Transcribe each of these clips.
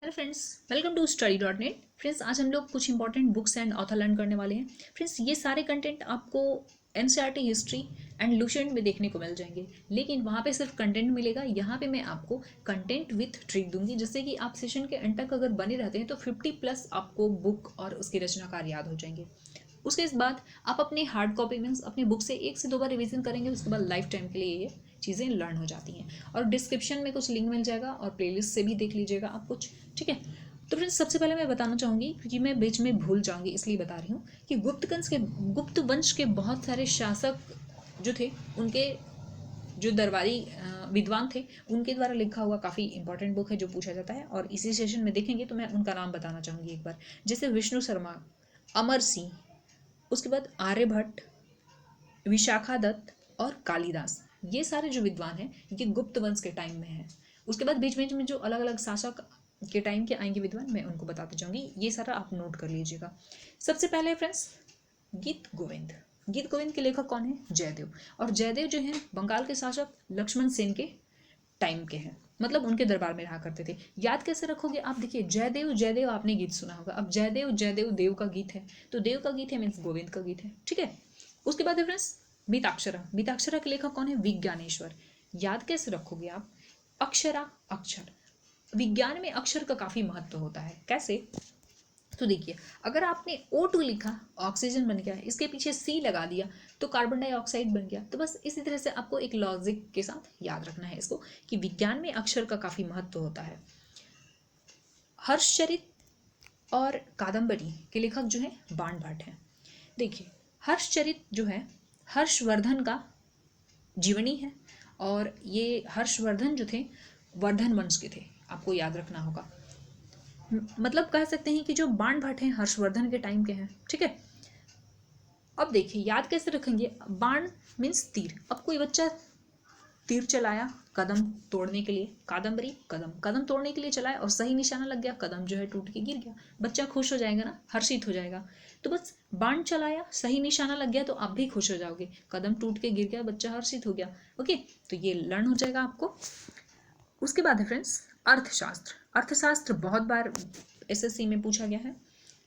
Hello friends, welcome to study.net। Friends, आज हम लोग कुछ important books and author learn करने वाले हैं। फ्रेंड्स, ये सारे कंटेंट आपको एनसीईआरटी हिस्ट्री एंड लुसेंट में देखने को मिल जाएंगे, लेकिन वहाँ पे सिर्फ कंटेंट मिलेगा। यहाँ पे मैं आपको कंटेंट विथ ट्रिक दूंगी, जिससे कि आप सेशन के एंड तक अगर बने रहते हैं तो 50+ आपको बुक और उसके रचनाकार याद हो जाएंगे। उसके बाद आप अपने हार्ड कॉपी मीन्स अपनी बुक से 1 से 2 बार रिवीजन करेंगे, उसके बाद लाइफ टाइम के लिए ये चीज़ें लर्न हो जाती हैं। और डिस्क्रिप्शन में कुछ लिंक मिल जाएगा और प्लेलिस्ट से भी देख लीजिएगा आप कुछ, ठीक है। तो फ्रेंड्स, सबसे पहले मैं बताना चाहूँगी, क्योंकि मैं बीच में भूल जाऊँगी इसलिए बता रही हूँ, कि गुप्त वंश के बहुत सारे शासक जो थे, उनके जो दरबारी विद्वान थे, उनके द्वारा लिखा हुआ काफ़ी इंपॉर्टेंट बुक है जो पूछा जाता है। और इसी सेशन में देखेंगे तो मैं उनका नाम बताना चाहूँगी एक बार, जैसे विष्णु शर्मा, अमर सिंह, उसके बाद आर्यभट्ट, विशाखा दत्त और कालिदास। ये सारे जो विद्वान हैं ये गुप्त वंश के टाइम में हैं। उसके बाद बीच बीच में जो अलग अलग शासक के टाइम के आएंगे विद्वान, मैं उनको बताते जाऊंगी। ये सारा आप नोट कर लीजिएगा। सबसे पहले फ्रेंड्स, गीत गोविंद। गीत गोविंद के लेखक कौन है? जयदेव। और जयदेव जो है बंगाल के शासक लक्ष्मण सेन के टाइम के हैं, मतलब उनके दरबार में रहा करते थे। याद कैसे रखोगे आप? देखिए, जयदेव जयदेव आपने गीत सुना होगा। अब जयदेव जयदेव देव का गीत है, तो देव का गीत है मीन्स गोविंद का गीत है, ठीक है। उसके बाद है फ्रेंड्स मिताक्षरा। मिताक्षरा के लेखक कौन है? विज्ञानेश्वर। याद कैसे रखोगे आप? अक्षरा अक्षर। विज्ञान में अक्षर का काफी महत्व होता है। कैसे? तो देखिए, अगर आपने O2 लिखा, ऑक्सीजन बन गया, इसके पीछे C लगा दिया तो कार्बन डाइऑक्साइड बन गया। तो बस इसी तरह से आपको एक लॉजिक के साथ याद रखना है इसको, कि विज्ञान में अक्षर का काफी महत्व होता है। हर्षचरित और कादम्बरी के लेखक जो है बाण भट्ट हैं। देखिए, हर्षचरित जो है हर्षवर्धन का जीवनी है, और ये हर्षवर्धन जो थे वर्धन वंश के थे, आपको याद रखना होगा। मतलब कह सकते हैं कि जो बाण भट्ट हैं हर्षवर्धन के टाइम के हैं, ठीक है। अब देखिए, याद कैसे रखेंगे? बाण मीन्स तीर। अब कोई बच्चा तीर चलाया कदम तोड़ने के लिए, कादम्बरी कदम कदम तोड़ने के लिए चलाया और सही निशाना लग गया, कदम जो है टूट के गिर गया। बच्चा खुश हो जाएगा ना, हर्षित हो जाएगा। तो बस बाण चलाया, सही निशाना लग गया तो आप भी खुश हो जाओगे। कदम टूट के गिर गया, बच्चा हर्षित हो गया। ओके, तो ये लर्न हो जाएगा आपको। उसके बाद है फ्रेंड्स अर्थशास्त्र। अर्थशास्त्र बहुत बार एसएससी में पूछा गया है।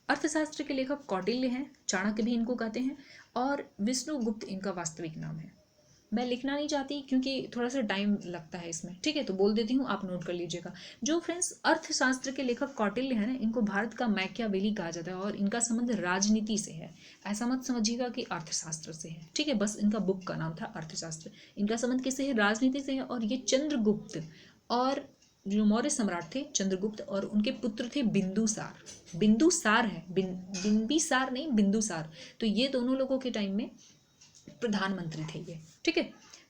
अर्थशास्त्र के लेखक कौटिल्य हैं, चाणक्य भी इनको कहते हैं, और विष्णुगुप्त इनका वास्तविक नाम है। मैं लिखना नहीं चाहती क्योंकि थोड़ा सा टाइम लगता है इसमें, ठीक है, तो बोल देती हूँ, आप नोट कर लीजिएगा। जो फ्रेंड्स अर्थशास्त्र के लेखक कौटिल्य है ना, इनको भारत का मैकियावेली कहा जाता है, और इनका संबंध राजनीति से है। ऐसा मत समझिएगा कि अर्थशास्त्र से है, ठीक है, बस इनका बुक का नाम था अर्थशास्त्र। इनका संबंध किससे है? राजनीति से है। और ये चंद्रगुप्त और जो मौर्य सम्राट थे चंद्रगुप्त, और उनके पुत्र थे बिंदुसार। बिंदुसार है, बिंबिसार नहीं, बिंदुसार। तो ये दोनों लोगों के टाइम में प्रधानमंत्री थे ये, ठीक है।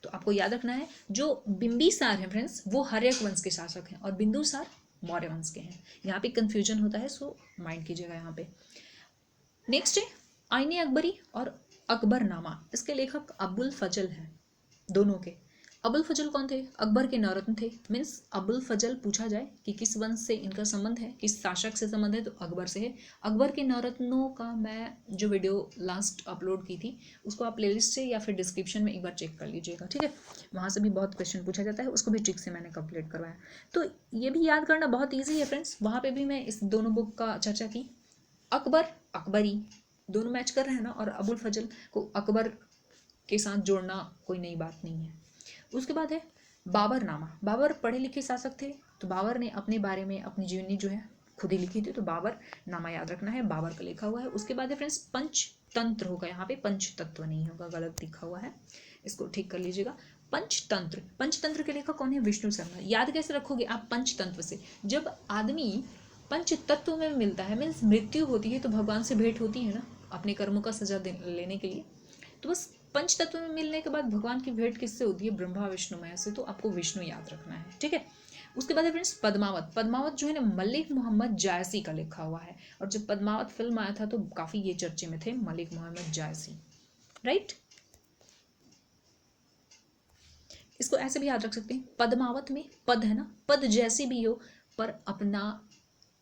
तो आपको याद रखना है, जो बिंबिसार है फ्रेंड्स वो हर्यक वंश के शासक हैं, और बिंदुसार मौर्य वंश के हैं। यहाँ पे कंफ्यूजन होता है, सो माइंड कीजिएगा यहाँ पे। नेक्स्ट है आईने अकबरी और अकबरनामा। इसके लेखक अबुल फजल हैं, दोनों के। अबुल फजल कौन थे? अकबर के नौरत्न थे। मीन्स अबुल फजल पूछा जाए कि किस वंश से इनका संबंध है, किस शासक से संबंध है, तो अकबर से है। अकबर के नौरत्नों का मैं जो वीडियो लास्ट अपलोड की थी, उसको आप प्लेलिस्ट से या फिर डिस्क्रिप्शन में एक बार चेक कर लीजिएगा, ठीक है। वहाँ से भी बहुत क्वेश्चन पूछा जाता है, उसको भी ट्रिक से मैंने कंप्लीट करवाया। तो ये भी याद करना बहुत ईजी है फ्रेंड्स। वहाँ पर भी मैं इस दोनों बुक का चर्चा की। अकबर अकबरी दोनों मैच कर रहे हैं ना, और अबुल फजल को अकबर के साथ जोड़ना कोई नई बात नहीं है। उसके बाद है बाबरनामा। बाबर पढ़े लिखे शासक थे, तो बाबर ने अपने बारे में अपनी जीवनी जो है खुद ही लिखी थी, तो बाबर नामा याद रखना है, बाबर का लिखा हुआ है। उसके बाद है फ्रेंड्स पंचतंत्र होगा, यहाँ पे पंचतत्व नहीं होगा, गलत लिखा हुआ है, इसको ठीक कर लीजिएगा। पंचतंत्र। पंचतंत्र के लेखक कौन है? विष्णु शर्मा। याद कैसे रखोगे आप पंचतंत्र से? जब आदमी पंच तत्व में मिलता है, मीन्स मृत्यु होती है, तो भगवान से भेंट होती है ना अपने कर्मों का सजा लेने के लिए। तो बस पंच तत्व में मिलने के बाद भगवान की भेंट किससे होती है? ब्रह्मा विष्णु मय से। तो आपको विष्णु याद रखना है, ठीक है। उसके बाद है फ्रेंड्स पद्मावत। पद्मावत जो है ना मलिक मोहम्मद जायसी का लिखा हुआ है, और जब पद्मावत फिल्म आया था तो काफी ये चर्चे में थे, मलिक मोहम्मद जायसी, राइट। इसको ऐसे भी याद रख सकते हैं, पद्मावत में पद है ना, पद जैसी भी हो पर अपना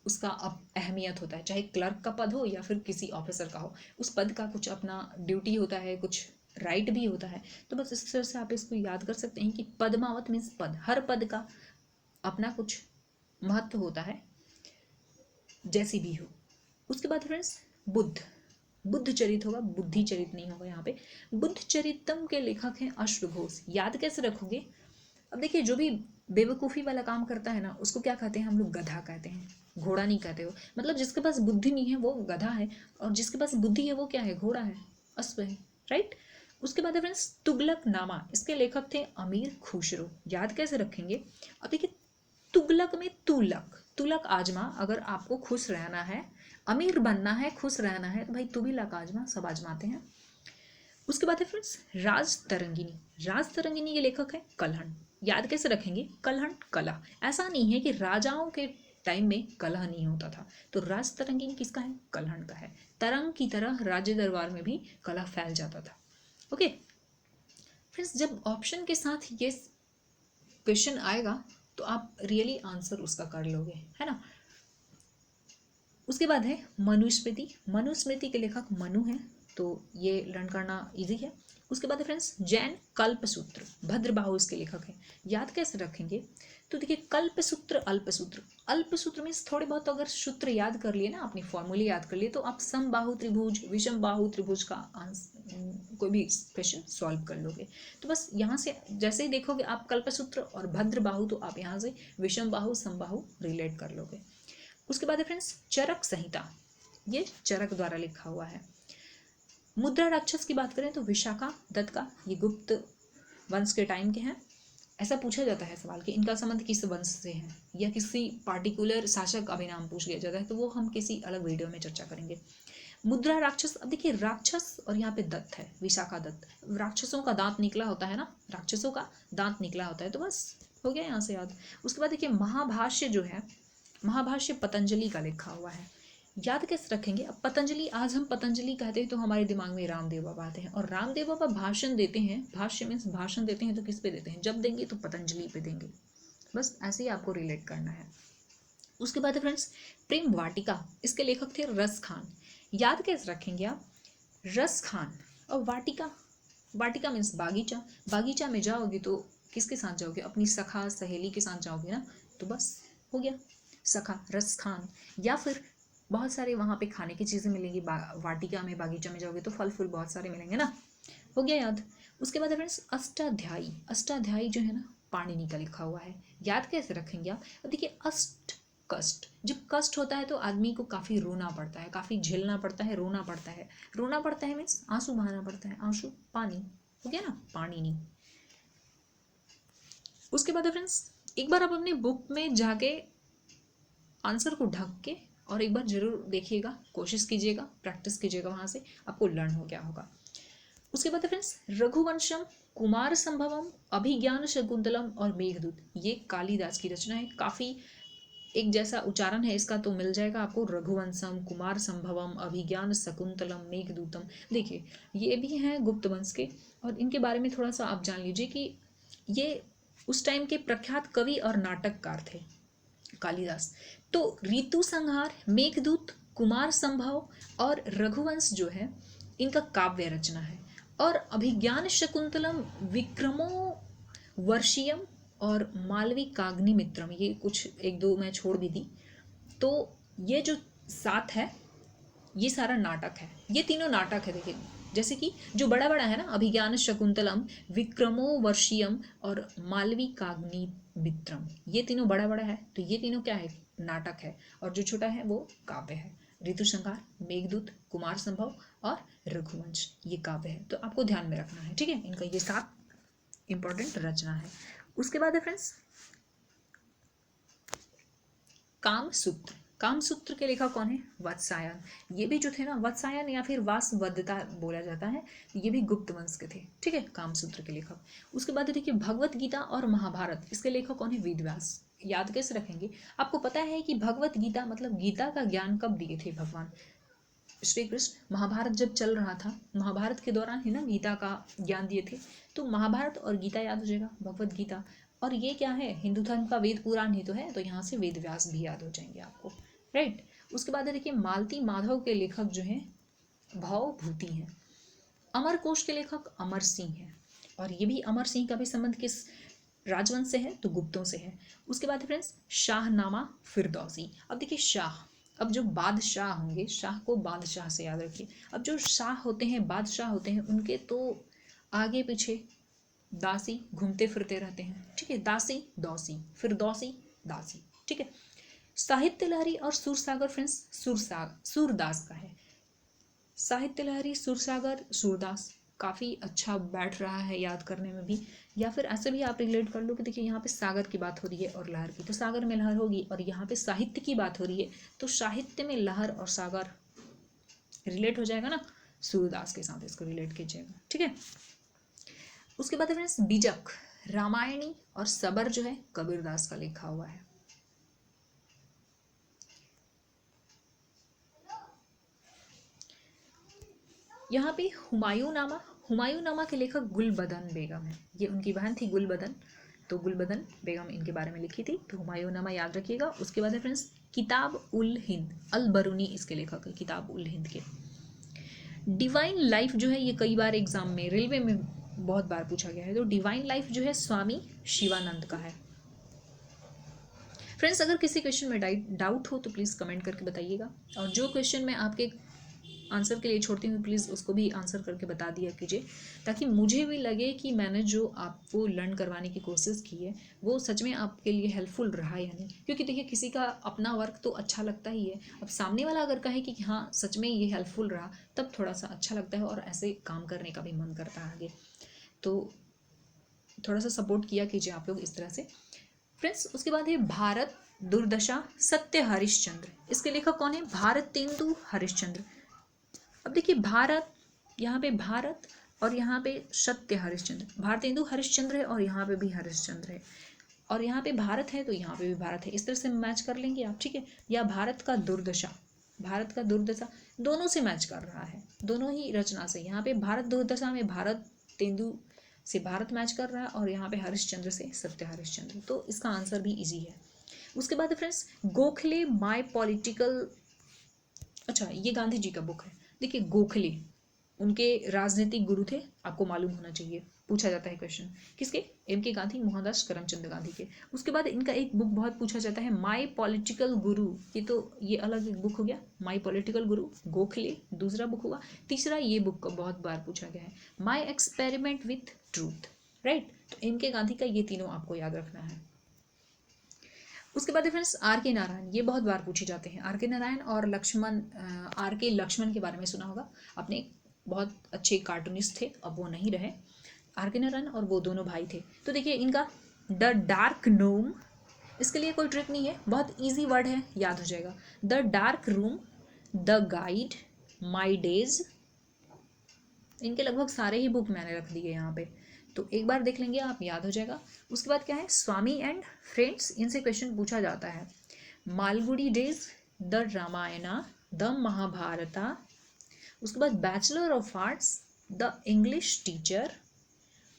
उसका अहमियत होता है, चाहे क्लर्क का पद हो या फिर किसी ऑफिसर का हो, उस पद का कुछ अपना ड्यूटी होता है, कुछ राइट भी होता है। तो बस इस तरह से आप इसको याद कर सकते हैं कि पद्मावत मीन्स पद, हर पद का अपना कुछ महत्व होता है। जैसी भी हो। उसके बाद फ्रेंड्स बुद्ध चरित होगा, बुद्धि चरित नहीं होगा यहाँ पे। बुद्ध चरितम के लेखक हैं अश्वघोष। याद कैसे रखोगे? अब देखिए, जो भी बेवकूफ़ी वाला काम करता है ना, उसको क्या कहते हैं हम लोग? गधा कहते हैं, घोड़ा नहीं कहते हो। मतलब जिसके पास बुद्धि नहीं है वो गधा है, और जिसके पास बुद्धि है वो क्या है? घोड़ा है, अश्व है, राइट। उसके बाद है फ्रेंड्स तुगलक नामा। इसके लेखक थे अमीर खुसरो। याद कैसे रखेंगे? अब देखिए, तुगलक में तुलक आजमा। अगर आपको खुश रहना है, अमीर बनना है, खुश रहना है, तो भाई तुगलक आजमा, सब आजमाते हैं। उसके बाद है फ्रेंड्स राज तरंगिनी के लेखक है कलहण। याद कैसे रखेंगे? कलहण कला। ऐसा नहीं है कि राजाओं के टाइम में कलह नहीं होता था, तो राज तरंगिनी किसका है? कलहण का है। तरंग की तरह राज्य दरबार में भी कलह फैल जाता था। ओके फ्रेंड्स, जब ऑप्शन के साथ ये क्वेश्चन आएगा तो आप रियली आंसर उसका कर लोगे, है ना। उसके बाद है मनुस्मृति के लेखक मनु है, तो ये लर्न करना इजी है। उसके बाद है फ्रेंड्स जैन कल्पसूत्र, भद्रबाहु इसके लेखक हैं। याद कैसे रखेंगे? तो देखिए, कल्पसूत्र अल्पसूत्र में थोड़े बहुत अगर सूत्र याद कर लिए ना, अपनी फॉर्मूले याद कर लिए, तो आप समबाहु त्रिभुज, विषम बाहु त्रिभुज का कोई भी क्वेश्चन सॉल्व कर लोगे। तो बस यहाँ से जैसे ही देखोगे आप कल्पसूत्र और भद्रबाहु, तो आप यहाँ से विषम बाहु समबाहु रिलेट कर लोगे। उसके बाद है फ्रेंड्स चरक संहिता, ये चरक द्वारा लिखा हुआ है। मुद्रा राक्षस की बात करें तो विशाखा दत्त का, ये गुप्त वंश के टाइम के हैं। ऐसा पूछा जाता है सवाल कि इनका संबंध किस वंश से है, या किसी पार्टिकुलर शासक का भी नाम पूछ लिया जाता है, तो वो हम किसी अलग वीडियो में चर्चा करेंगे। मुद्रा राक्षस, अब देखिए राक्षस और यहाँ पे दत्त है, विशाखा दत्त। राक्षसों का दांत निकला होता है ना, राक्षसों का दांत निकला होता है, तो बस हो गया यहाँ से याद। उसके बाद देखिए महाभाष्य जो है, महाभाष्य पतंजलि का लिखा हुआ है। याद कैसे रखेंगे? अब पतंजलि, आज हम पतंजलि कहते हैं तो हमारे दिमाग में रामदेव बाबा आते हैं, और रामदेव बाबा भाषण देते हैं, भाष्य मीन्स भाषण देते हैं, तो किस पे देते हैं? जब देंगे तो पतंजलि पे देंगे। बस ऐसे ही आपको रिलेट करना है। उसके बाद है फ्रेंड्स प्रेम वाटिका, इसके लेखक थे रस खान। याद कैसे रखेंगे आप? रस खान और वाटिका मीन्स बागीचा। बागीचा में जाओगे तो किसके साथ जाओगे? अपनी सखा सहेली के साथ जाओगे ना, तो बस हो गया सखा रस खान। या फिर बहुत सारे वहाँ पे खाने की चीज़ें मिलेंगी, वाटिका में, बागीचा में जाओगे तो फल फूल बहुत सारे मिलेंगे ना, हो गया याद। उसके बाद है फ्रेंड्स अष्टाध्यायी जो है ना, पाणिनि का लिखा हुआ है। याद कैसे रखेंगे आप? अब देखिए कष्ट, जब कष्ट होता है तो आदमी को काफ़ी रोना पड़ता है, काफ़ी झेलना पड़ता है, रोना पड़ता है मीन्स आंसू बहाना पड़ता है, आंसू पानी, हो गया ना, पाणिनि। उसके बाद है फ्रेंड्स एक बार आप अपनी बुक में जाके आंसर को ढक के और एक बार जरूर देखिएगा, कोशिश कीजिएगा, प्रैक्टिस कीजिएगा, वहाँ से आपको लर्न हो गया होगा। उसके बाद है फ्रेंड्स रघुवंशम, कुमार संभवम, अभिज्ञान शकुंतलम और मेघदूत, ये कालिदास की रचना है। काफ़ी एक जैसा उच्चारण है इसका, तो मिल जाएगा आपको रघुवंशम, कुमार संभवम, अभिज्ञान शकुंतलम, मेघदूतम। देखिए ये भी हैं गुप्त वंश के, और इनके बारे में थोड़ा सा आप जान लीजिए कि ये उस टाइम के प्रख्यात कवि और नाटककार थे कालिदास। तो ऋतु संहार, मेघदूत, कुमार संभव और रघुवंश जो है इनका काव्य रचना है। और अभिज्ञान शकुंतलम, विक्रमो वर्षियम और मालवी काग्निमित्रम, ये कुछ एक दो मैं छोड़ भी दी। तो ये जो 7 है ये सारा नाटक है, ये तीनों नाटक है। देखिए जैसे कि जो बड़ा बड़ा है ना, अभिज्ञान शकुंतलम, विक्रमो वर्षियम और मालवी काग्निमित्रम, ये तीनों बड़ा बड़ा है, तो ये तीनों क्या है? नाटक है। और जो छोटा है वो काव्य है। ऋतु संहार, मेघदूत, कुमार संभव और रघुवंश, ये काव्य है, तो आपको ध्यान में रखना है, ठीक है। इनका ये 7 इंपॉर्टेंट रचना है। उसके बाद है फ्रेंड्स कामसूत्र के लेखक कौन है? वत्सायन। ये भी जो थे ना, वत्सायन या फिर वासवदत्ता बोला जाता है, ये भी गुप्त वंश के थे, ठीक है, कामसूत्र के लेखक। उसके बाद देखिए भगवत गीता और महाभारत, इसके लेखक कौन है? वेदव्यास। याद कैसे रखेंगे? आपको पता है कि भगवत गीता मतलब गीता का ज्ञान कब दिए थे भगवान श्री कृष्ण? महाभारत जब चल रहा था, महाभारत के दौरान ही ना गीता का ज्ञान दिए थे। तो महाभारत और गीता याद हो जाएगा, भगवत गीता। और ये क्या है? हिंदू धर्म का वेद पुराण ही तो है, तो यहाँ से वेद व्यास भी याद हो जाएंगे आपको, राइट। उसके बाद देखिए मालती माधव के लेखक जो हैं भवभूति हैं। अमरकोश के लेखक अमर सिंह हैं, और ये भी अमर सिंह का भी संबंध किस राजवंश से है? तो गुप्तों से है। उसके बाद फ्रेंड्स शाहनामा फिरदौसी। अब देखिए शाह, अब जो बादशाह होंगे, शाह को बादशाह से याद रखिए। अब जो शाह होते हैं, बादशाह होते हैं, उनके तो आगे पीछे दासी घूमते फिरते रहते हैं, ठीक है। दासी दौसी, फिर दौसी दासी, ठीक है। साहित्य लहरी और सूरसागर फ्रेंड्स, सूरदास का है। साहित्य लहरी, सूरसागर, सूरदास काफ़ी अच्छा बैठ रहा है याद करने में भी। या फिर ऐसे भी आप रिलेट कर लो कि देखिए यहाँ पे सागर की बात हो रही है और लहर की, तो सागर में लहर होगी, और यहाँ पे साहित्य की बात हो रही है तो साहित्य में लहर और सागर रिलेट हो जाएगा ना, सूरदास के साथ इसको रिलेट कीजिएगा, ठीक है। उसके बाद फ्रेंड्स बीजक, रामायणी और सबर जो है कबीरदास का लिखा हुआ है। यहाँ पे हुमायूं नामा के लेखक गुलबदन बेगम है। ये उनकी बहन थी गुलबदन, तो गुलबदन बेगम इनके बारे में लिखी थी, तो हुमायूं नामा याद रखिएगा। उसके बाद है फ्रेंड्स किताब उल हिंद, अल बरूनी इसके लेखक है, किताब उल हिंद के। डिवाइन लाइफ जो है ये कई बार एग्जाम में, रेलवे में बहुत बार पूछा गया है, तो डिवाइन लाइफ जो है स्वामी शिवानंद का है। फ्रेंड्स अगर किसी क्वेश्चन में डाउट हो तो प्लीज़ कमेंट करके बताइएगा, और जो क्वेश्चन मैं आपके आंसर के लिए छोड़ती हूँ प्लीज़ उसको भी आंसर करके बता दिया कीजिए, ताकि मुझे भी लगे कि मैंने जो आपको लर्न करवाने की कोशिश की है वो सच में आपके लिए हेल्पफुल रहा या नहीं। क्योंकि देखिए किसी का अपना वर्क तो अच्छा लगता ही है, अब सामने वाला अगर कहे कि हाँ सच में ये हेल्पफुल रहा, तब थोड़ा सा अच्छा लगता है और ऐसे काम करने का भी मन करता है आगे। तो थोड़ा सा सपोर्ट किया कीजिए आप लोग इस तरह से। फ्रेंड्स उसके बाद है भारत दुर्दशा सत्य हरिश्चंद्र, इसके लेखक कौन है? भारतेंदु हरिश्चंद्र। अब देखिए भारत, यहाँ पे भारत और यहाँ पे सत्य हरिश्चंद्र, भारतेंदु हरिश्चंद्र है और यहाँ पे भी हरिश्चंद्र है, और यहाँ पे भारत है तो यहाँ पे भी भारत है, इस तरह से मैच कर लेंगे आप, ठीक है। या भारत का दुर्दशा, भारत का दुर्दशा दोनों से मैच कर रहा है, दोनों ही रचना से। यहाँ पे भारत दुर्दशा में भारत तेंदु से भारत मैच कर रहा है, और यहाँ पे हरिश्चंद्र से सत्य हरिश्चंद्र, तो इसका आंसर भी इजी है। उसके बाद फ्रेंड्स गोखले माई पॉलिटिकल, अच्छा ये गांधी जी का बुक है। देखिए गोखले उनके राजनीतिक गुरु थे, आपको मालूम होना चाहिए, पूछा जाता है क्वेश्चन किसके, एम के गांधी, मोहनदास करमचंद गांधी के। उसके बाद इनका एक बुक बहुत पूछा जाता है, माई पॉलिटिकल गुरु, ये तो ये अलग एक बुक हो गया, माई पॉलिटिकल गुरु गोखले दूसरा बुक हुआ। तीसरा ये बुक का बहुत बार पूछा गया है, my experiment with truth, right. तो एम के गांधी का ये तीनों आपको याद रखना है। उसके बाद फ्रेंड्स आर के नारायण, ये बहुत बार पूछे जाते हैं। आर के नारायण और लक्ष्मण, आर के लक्ष्मण के बारे में सुना होगा आपने, बहुत अच्छे कार्टूनिस्ट थे, अब वो नहीं रहे। आर के नारायण और वो दोनों भाई थे। तो देखिए इनका द डार्क रूम, इसके लिए कोई ट्रिक नहीं है, बहुत इजी वर्ड है, याद हो जाएगा। The dark room, the guide, my days, इनके लगभग सारे ही बुक मैंने रख दिए यहाँ पे, तो एक बार देख लेंगे आप, याद हो जाएगा। उसके बाद क्या है, स्वामी एंड फ्रेंड्स, इनसे क्वेश्चन पूछा जाता है। Malgudi days, the Ramayana, the Mahabharata. उसके बाद bachelor of arts, the English teacher.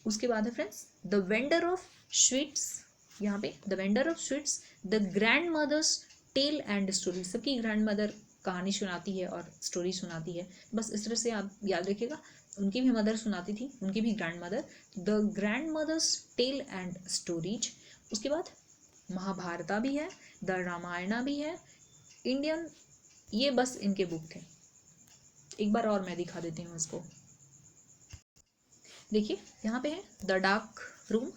उसके बाद है friends the vendor of sweets, यहाँ पे the vendor of sweets, the grandmother's tale and story, सबकी ग्रैंड मदर कहानी सुनाती है और स्टोरी सुनाती है, बस इस तरह से आप याद रखिएगा। उनकी भी मदर सुनाती थी, उनकी भी grandmother, the grandmother's tale and stories. उसके बाद महाभारता भी है, द रामायणा भी है, इंडियन, ये बस इनके बुक थे। एक बार और मैं दिखा देती हूँ इसको, देखिए यहाँ पे है the dark room,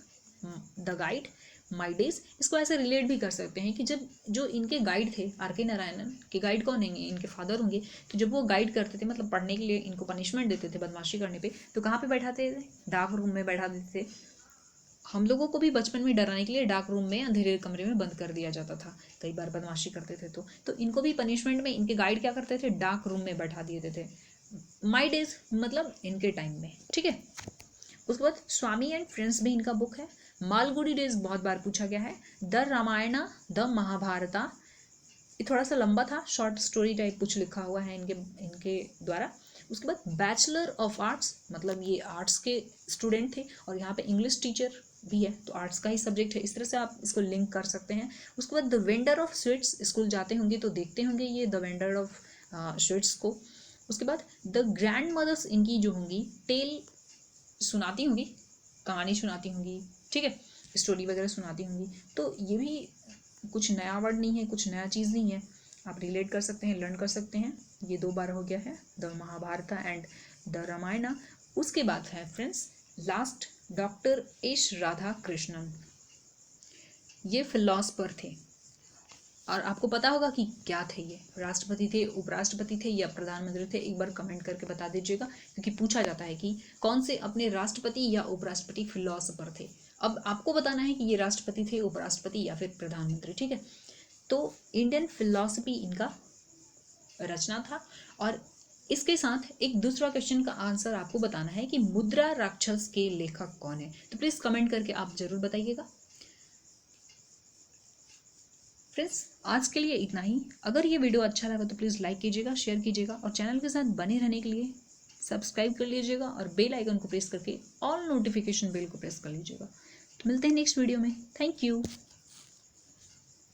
the guide, my days. इसको ऐसे रिलेट भी कर सकते हैं कि जब जो इनके गाइड थे, आर के नारायणन के गाइड कौन होंगे, इनके फादर होंगे, तो जब वो गाइड करते थे, मतलब पढ़ने के लिए इनको पनिशमेंट देते थे बदमाशी करने पे, तो कहाँ पे बैठाते थे, डार्क रूम में बैठा देते थे। हम लोगों को भी बचपन में डराने के लिए डार्क रूम में अंधेरे कमरे में बंद कर दिया जाता था, कई बार बदमाशी करते थे तो इनको भी पनिशमेंट में इनके गाइड क्या करते थे, डार्क रूम में बैठा देते थे, माई डेज मतलब इनके टाइम में, ठीक है। उसके बाद स्वामी एंड फ्रेंड्स भी इनका बुक है। मालगुडी डेज बहुत बार पूछा गया है। द रामायणा, द महाभारता, ये थोड़ा सा लंबा था, शॉर्ट स्टोरी टाइप कुछ लिखा हुआ है इनके द्वारा। उसके बाद बैचलर ऑफ आर्ट्स, मतलब ये आर्ट्स के स्टूडेंट थे, और यहाँ पे इंग्लिश टीचर भी है, तो आर्ट्स का ही सब्जेक्ट है, इस तरह से आप इसको लिंक कर सकते हैं। उसके बाद the vendor of sweets, school जाते होंगे तो देखते होंगे ये द वेंडर ऑफ स्वीट्स को। उसके बाद द ग्रैंड मदर्स, इनकी जो होंगी टेल सुनाती होंगी, कहानी सुनाती होंगी, ठीक है, स्टोरी वगैरह सुनाती होंगी, तो ये भी कुछ नया वर्ड नहीं है, कुछ नया चीज़ नहीं है। आप रिलेट कर सकते हैं, लर्न कर सकते हैं। ये 2 बार हो गया है, the Mahabharat and the Ramayan. उसके बाद है friends last doctor S Radhakrishnan. ये फिलोसफर थे और आपको पता होगा कि क्या थे ये, राष्ट्रपति थे, उपराष्ट्रपति थे या प्रधानमंत्री थे। एक बार कमेंट करके बता दीजिएगा, क्योंकि पूछा जाता है कि कौन से अपने राष्ट्रपति या उपराष्ट्रपति फिलोसफर थे। अब आपको बताना है कि ये राष्ट्रपति थे, उपराष्ट्रपति या फिर प्रधानमंत्री, ठीक है। तो इंडियन फिलॉसफी इनका रचना था। और इसके साथ एक दूसरा क्वेश्चन का आंसर आपको बताना है कि मुद्रा राक्षस के लेखक कौन है। तो प्लीज कमेंट करके आप जरूर बताइएगा। फ्रेंड्स आज के लिए इतना ही। अगर ये वीडियो अच्छा लगा तो प्लीज़ लाइक कीजिएगा, शेयर कीजिएगा और चैनल के साथ बने रहने के लिए सब्सक्राइब कर लीजिएगा और बेल आइकन को प्रेस करके ऑल नोटिफिकेशन बेल को प्रेस कर लीजिएगा। तो मिलते हैं नेक्स्ट वीडियो में। Thank you.